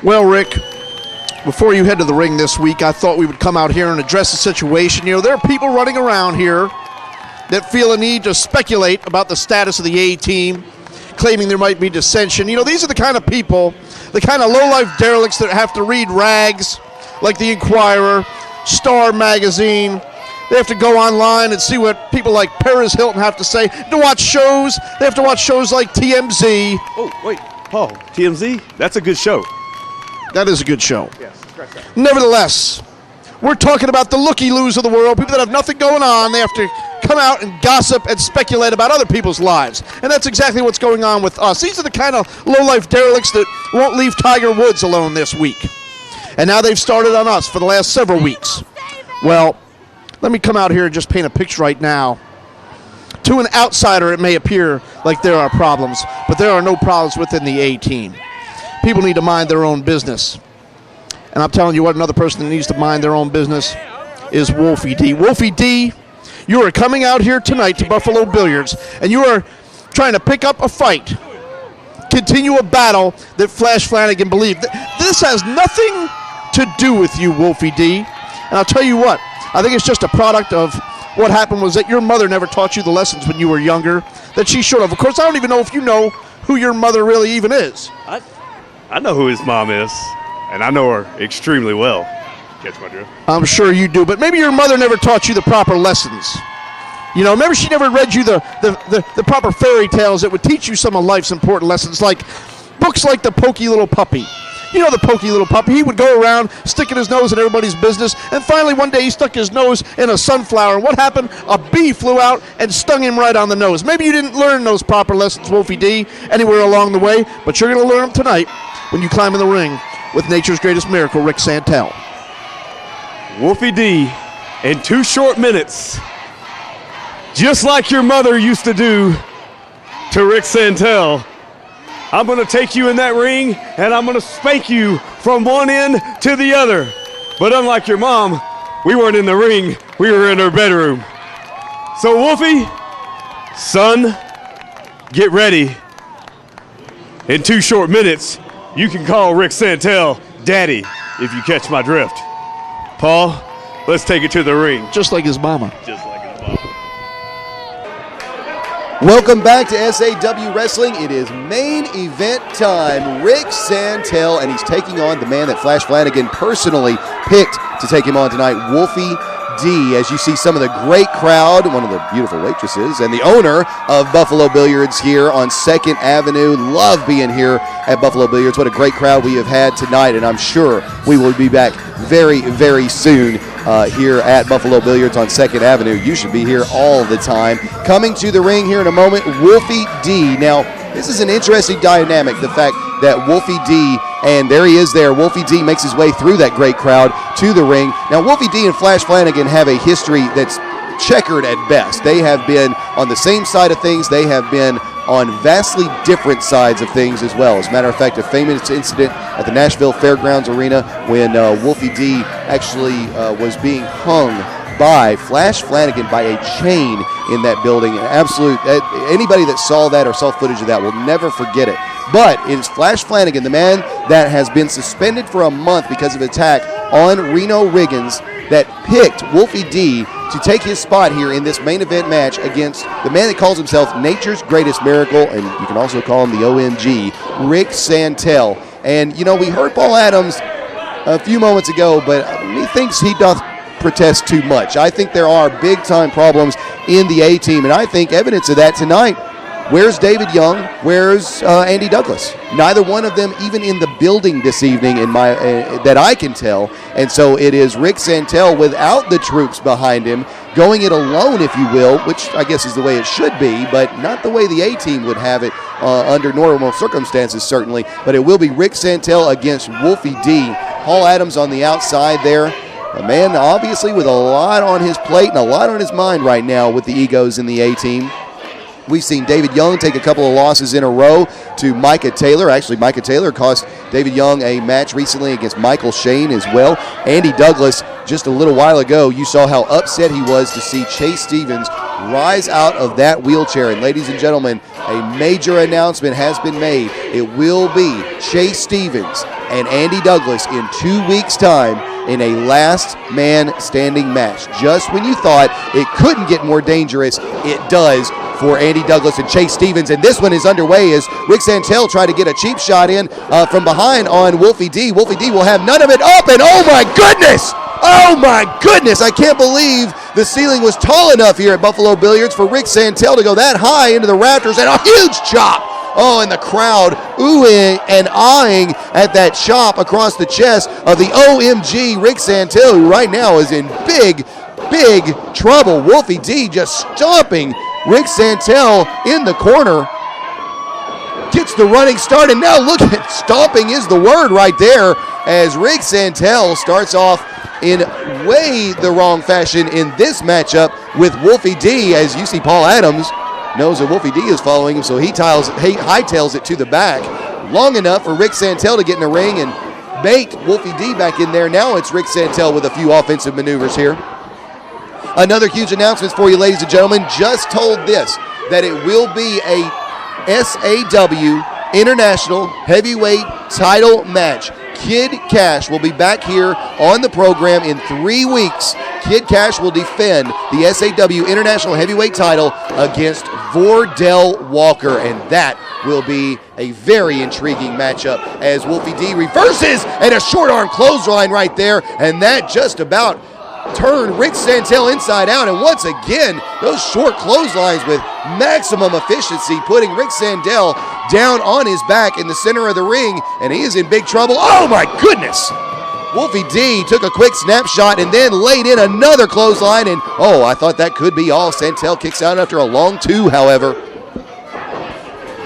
Well, Rick, before you head to the ring this week, I thought we would come out here and address the situation. You know, there are people running around here that feel a need to speculate about the status of the A-team, claiming there might be dissension. You know, these are the kind of people, the kind of low-life derelicts that have to read rags like the Inquirer, Star Magazine. They have to go online and see what people like Paris Hilton have to say. To watch shows, they have to watch shows like TMZ. Oh, wait, Paul, TMZ? That's a good show. That is a good show. Yes, correct that. Nevertheless, we're talking about the looky-loos of the world, people that have nothing going on. They have to come out and gossip and speculate about other people's lives. And that's exactly what's going on with us. These are the kind of low-life derelicts that won't leave Tiger Woods alone this week. And now they've started on us for the last several weeks. Well, let me come out here and just paint a picture right now. To an outsider, it may appear like there are problems, but there are no problems within the A-team. People need to mind their own business. And I'm telling you what, another person that needs to mind their own business is Wolfie D. Wolfie D, you are coming out here tonight to Buffalo Billiards, and you are trying to pick up a fight, continue a battle that Flash Flanagan believed. This has nothing to do with you, Wolfie D. And I'll tell you what, I think it's just a product of what happened was that your mother never taught you the lessons when you were younger that she should have. Of course, I don't even know if you know who your mother really even is. I know who his mom is, and I know her extremely well. Catch my drift? I'm sure you do, but maybe your mother never taught you the proper lessons. You know, maybe she never read you the proper fairy tales that would teach you some of life's important lessons, like books like The Pokey Little Puppy. You know The Pokey Little Puppy. He would go around sticking his nose in everybody's business, and finally one day he stuck his nose in a sunflower, and what happened? A bee flew out and stung him right on the nose. Maybe you didn't learn those proper lessons, Wolfie D, anywhere along the way, but you're going to learn them tonight when you climb in the ring with nature's greatest miracle, Rick Santel. Wolfie D, in 2 short minutes, just like your mother used to do to Rick Santel, I'm going to take you in that ring, and I'm going to spank you from one end to the other. But unlike your mom, we weren't in the ring, we were in her bedroom. So Wolfie, son, get ready. In 2 short minutes, you can call Rick Santel Daddy, if you catch my drift. Paul, let's take it to the ring. Just like his mama. Just like his mama. Welcome back to SAW Wrestling. It is main event time. Rick Santel, and he's taking on the man that Flash Flanagan personally picked to take him on tonight, Wolfie D. As you see some of the great crowd, one of the beautiful waitresses, and the owner of Buffalo Billiards here on 2nd Avenue. Love being here at Buffalo Billiards. What a great crowd we have had tonight, and I'm sure we will be back very, very soon here at Buffalo Billiards on 2nd Avenue. You should be here all the time. Coming to the ring here in a moment, Wolfie D. Now, this is an interesting dynamic, the fact that Wolfie D, and there he is there, Wolfie D makes his way through that great crowd to the ring. Now, Wolfie D and Flash Flanagan have a history that's checkered at best. They have been on the same side of things. They have been on vastly different sides of things as well. As a matter of fact, a famous incident at the Nashville Fairgrounds Arena when Wolfie D actually was being hung by Flash Flanagan by a chain in that building. An absolute, anybody that saw that or saw footage of that will never forget it. But it is Flash Flanagan, the man that has been suspended for a month because of attack on Reno Riggins, that picked Wolfie D to take his spot here in this main event match against the man that calls himself nature's greatest miracle, and you can also call him the OMG, Rick Santel. And, you know, we heard Paul Adams a few moments ago, but methinks he doth protest too much. I think there are big-time problems in the A-team, and I think evidence of that tonight. Where's David Young? Where's Andy Douglas? Neither one of them even in the building this evening in my that I can tell. And so it is Rick Santel without the troops behind him, going it alone, if you will, which I guess is the way it should be, but not the way the A-team would have it under normal circumstances, certainly. But it will be Rick Santel against Wolfie D. Paul Adams on the outside there. A man obviously with a lot on his plate and a lot on his mind right now with the egos in the A-team. We've seen David Young take a couple of losses in a row to Micah Taylor. Actually, Micah Taylor cost David Young a match recently against Michael Shane as well. Andy Douglas, just a little while ago, you saw how upset he was to see Chase Stevens rise out of that wheelchair. And ladies and gentlemen, a major announcement has been made. It will be Chase Stevens and Andy Douglas in 2 weeks' time in a last man standing match. Just when you thought it couldn't get more dangerous, it does for Andy Douglas and Chase Stevens. And this one is underway as Rick Santel tried to get a cheap shot in from behind on Wolfie D. Wolfie D will have none of it up, and oh my goodness! Oh my goodness! I can't believe the ceiling was tall enough here at Buffalo Billiards for Rick Santel to go that high into the rafters, and a huge chop! Oh, and the crowd oohing and eyeing at that chop across the chest of the OMG Rick Santel, who right now is in big trouble. Wolfie D just stomping Rick Santel in the corner. Gets the running start, and now look at stomping is the word right there as Rick Santel starts off in way the wrong fashion in this matchup with Wolfie D, as you see Paul Adams knows that Wolfie D is following him, so he hightails it to the back long enough for Rick Santel to get in the ring and bait Wolfie D back in there. Now it's Rick Santel with a few offensive maneuvers here. Another huge announcement for you, ladies and gentlemen. Just told this, that it will be a SAW International Heavyweight title match. Kid Cash will be back here on the program in 3 weeks. Kid Cash will defend the SAW International Heavyweight title against Vordell Walker, and that will be a very intriguing matchup as Wolfie D reverses and a short arm clothesline right there, and that just about turned Rick Santel inside out. And once again, those short clotheslines with maximum efficiency, putting Rick Santel down on his back in the center of the ring, and he is in big trouble. Oh my goodness! Wolfie D took a quick snapshot and then laid in another clothesline, and oh, I thought that could be all. Santel kicks out after a long two, however.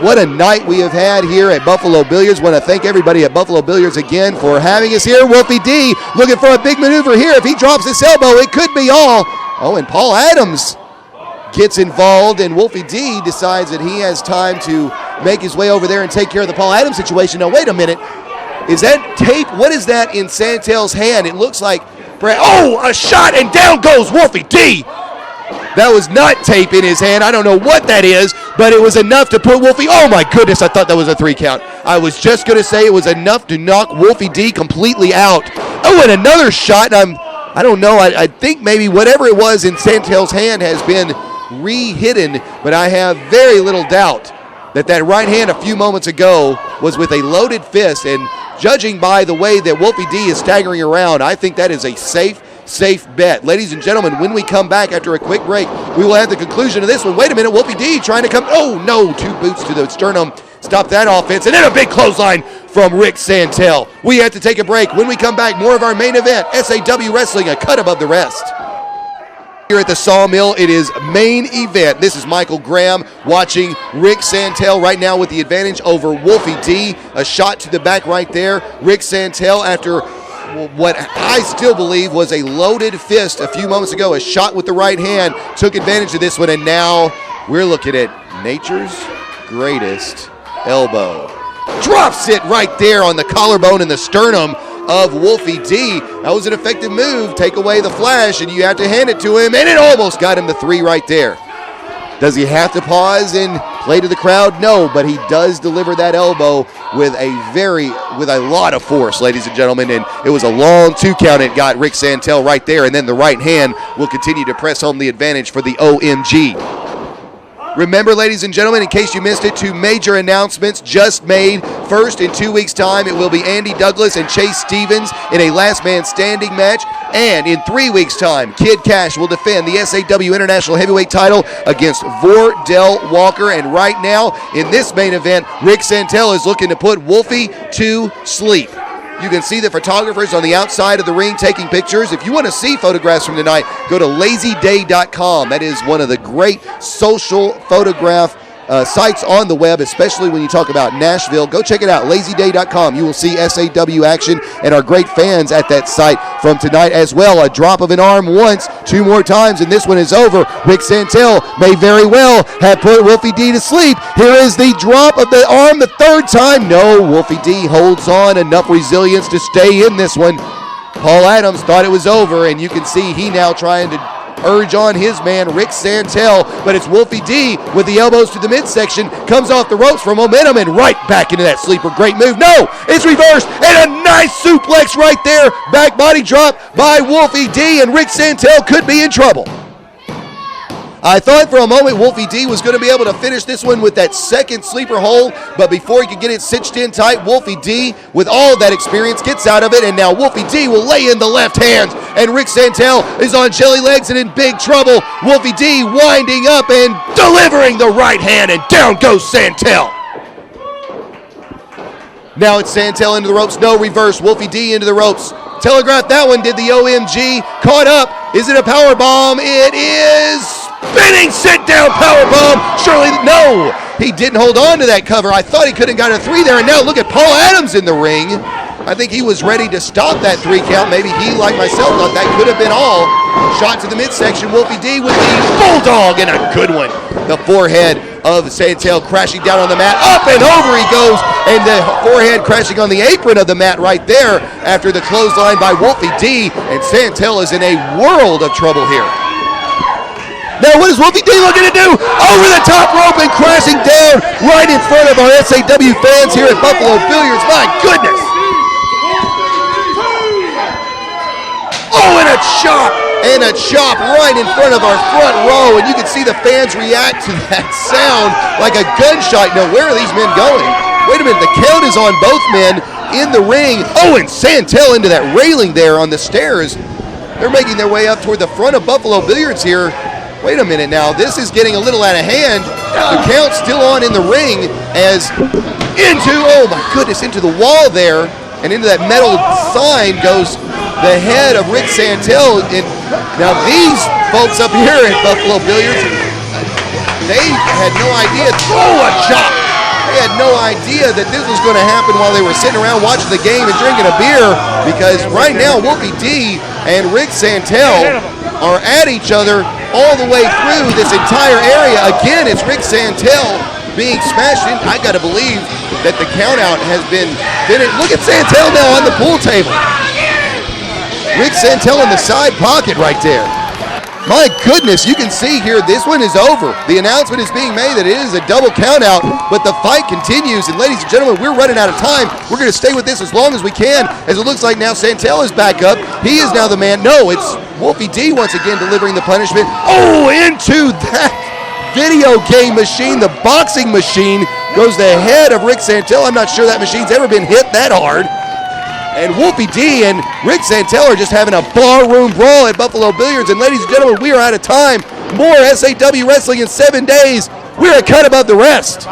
What a night we have had here at Buffalo Billiards. Want to thank everybody at Buffalo Billiards again for having us here. Wolfie D looking for a big maneuver here. If he drops this elbow, it could be all. Oh, and Paul Adams gets involved, and Wolfie D decides that he has time to make his way over there and take care of the Paul Adams situation. Now, wait a minute. Is that tape? What is that in Santel's hand? It looks like, oh, a shot, and down goes Wolfie D. That was not tape in his hand. I don't know what that is, but it was enough to put Wolfie. Oh my goodness, I thought that was a 3 count. I was just going to say it was enough to knock Wolfie D completely out. Oh, and another shot. I don't know. I think maybe whatever it was in Santel's hand has been re-hidden, but I have very little doubt that right hand a few moments ago was with a loaded fist, and judging by the way that Wolfie D is staggering around, I think that is a safe bet. Ladies and gentlemen, when we come back after a quick break, we will have the conclusion of this one. Wait a minute, Wolfie D trying to come. Oh, no, 2 boots to the sternum. Stop that offense. And then a big clothesline from Rick Santel. We have to take a break. When we come back, more of our main event, SAW Wrestling, a cut above the rest. Here at the Sawmill, it is main event. This is Michael Graham watching Rick Santel right now with the advantage over Wolfie D. A shot to the back right there. Rick Santel, after what I still believe was a loaded fist a few moments ago, a shot with the right hand, took advantage of this one, and now we're looking at nature's greatest elbow. Drops it right there on the collarbone and the sternum of Wolfie D. That was an effective move. Take away the flash, and you have to hand it to him, and it almost got him the 3 right there. Does he have to pause and play to the crowd? No, but he does deliver that elbow with a lot of force, ladies and gentlemen, and it was a long 2 count. It got Rick Santel right there, and then the right hand will continue to press home the advantage for the OMG. Remember, ladies and gentlemen, in case you missed it, 2 major announcements just made. First, in 2 weeks' time, it will be Andy Douglas and Chase Stevens in a last man standing match. And in 3 weeks' time, Kid Cash will defend the SAW International Heavyweight title against Vordell Walker. And right now, in this main event, Rick Santel is looking to put Wolfie to sleep. You can see the photographers on the outside of the ring taking pictures. If you want to see photographs from tonight, go to lazyday.com. That is one of the great social photograph sites on the web, especially when you talk about Nashville. Go check it out, lazyday.com. You will see SAW action and our great fans at that site from tonight as well. A drop of an arm once, 2 more times, and this one is over. Rick Santel may very well have put Wolfie D to sleep. Here is the drop of the arm the 3rd time. No, Wolfie D holds on, enough resilience to stay in this one. Paul Adams thought it was over, and you can see he now trying to urge on his man, Rick Santel. But it's Wolfie D with the elbows to the midsection, comes off the ropes for momentum and right back into that sleeper. Great move. No, it's reversed, and a nice suplex right there. Back body drop by Wolfie D, and Rick Santel could be in trouble. I thought for a moment Wolfie D was going to be able to finish this one with that second sleeper hold, but before he could get it cinched in tight, Wolfie D, with all that experience, gets out of it, and now Wolfie D will lay in the left hand, and Rick Santel is on jelly legs and in big trouble. Wolfie D winding up and delivering the right hand, and down goes Santel. Now it's Santel into the ropes, no reverse, Wolfie D into the ropes. Telegraphed that one, did the OMG, caught up. Is it a power bomb? It is. Spinning sit down power bomb. Surely no. He didn't hold on to that cover. I thought he could have got a 3 there, and now look at Paul Adams in the ring. I think he was ready to stop that 3 count. Maybe he, like myself, thought that could have been all. Shot to the midsection. Wolfie D with the bulldog, and a good one. The forehead of Santel crashing down on the mat. Up and over he goes, and the forehead crashing on the apron of the mat right there after the clothesline by Wolfie D, and Santel is in a world of trouble here. Now what is Wolfie D looking to do? Over the top rope and crashing down right in front of our SAW fans here at Buffalo Billiards. My goodness. Oh, and a chop right in front of our front row, and you can see the fans react to that sound like a gunshot. Now, where are these men going? Wait a minute, the count is on both men in the ring. Oh, and Santel into that railing there on the stairs. They're making their way up toward the front of Buffalo Billiards here. Wait a minute now, this is getting a little out of hand. The count's still on in the ring as oh my goodness, into the wall there, and into that metal sign goes the head of Rick Santel. And now these folks up here at Buffalo Billiards, they had no idea. Oh, a chop! They had no idea that this was going to happen while they were sitting around watching the game and drinking a beer, because right now Wolfie D and Rick Santel are at each other all the way through this entire area. Again, it's Rick Santel being smashed in. I got to believe that the count out has been finished. Look at Santel now on the pool table. Rick Santel in the side pocket right there. My goodness, you can see here, this one is over. The announcement is being made that it is a double count out, but the fight continues. And ladies and gentlemen, we're running out of time. We're going to stay with this as long as we can, as it looks like now Santel is back up. He is now the man. No, it's Wolfie D once again delivering the punishment. Oh, into that video game machine, the boxing machine, goes the head of Rick Santel. I'm not sure that machine's ever been hit that hard. And Wolfie D and Rick Santel are just having a barroom brawl at Buffalo Billiards. And ladies and gentlemen, we are out of time. More SAW Wrestling in 7 days. We're a cut above the rest.